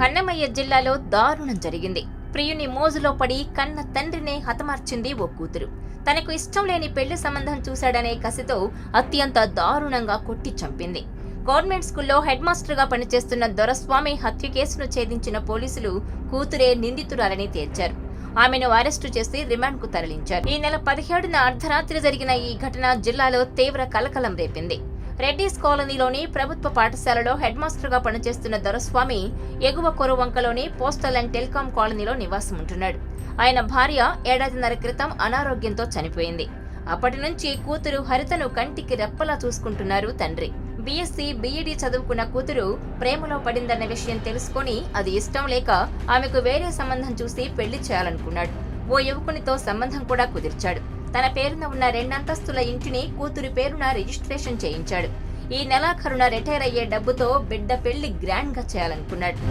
అన్నమయ్య జిల్లాలో దారుణం జరిగింది. ప్రియుని మోజులో పడి కన్న తండ్రినే హతమార్చింది ఓ కూతురు. తనకు ఇష్టం లేని పెళ్లి సంబంధం చూశాడనే కసితో అత్యంత దారుణంగా కొట్టి చంపింది. గవర్నమెంట్ స్కూల్లో హెడ్ మాస్టర్ గా పనిచేస్తున్న దొరస్వామి హత్య కేసును ఛేదించిన పోలీసులు కూతురే నిందితురాలని తేల్చారు. ఆమెను అరెస్టు చేసి రిమాండ్ కు తరలించారు. ఈ నెల 17న అర్ధరాత్రి జరిగిన ఈ ఘటన జిల్లాలో తీవ్ర కలకలం రేపింది. రెడ్డిస్ కాలనీలోని ప్రభుత్వ పాఠశాలలో హెడ్ మాస్టర్ గా పనిచేస్తున్న దొరస్వామి ఎగువ కొరువంకలోని పోస్టల్ అండ్ టెలికాం కాలనీలో నివాసం ఉంటున్నాడు. ఆయన భార్య ఏడాదిన్నర క్రితం అనారోగ్యంతో చనిపోయింది. అప్పటి నుంచి కూతురు హరితను కంటికి రెప్పలా చూసుకుంటున్నారు తండ్రి. బీఎస్సీ, బీఈడీ చదువుకున్న కూతురు ప్రేమలో పడిందన్న విషయం తెలుసుకొని అది ఇష్టం లేక ఆమెకు వేరే సంబంధం చూసి పెళ్లి చేయాలనుకున్నాడు. ఓ యువకునితో సంబంధం కూడా కుదిర్చాడు. తన పేరున ఉన్న 2 అంతస్తుల ఇంటిని కూతురి పేరున రిజిస్ట్రేషన్ చేయించాడు. ఈ నెలాఖరున రిటైర్ అయ్యే డబ్బుతో బిడ్డ పెళ్లి గ్రాండ్ గా చేయాలనుకున్నాడు.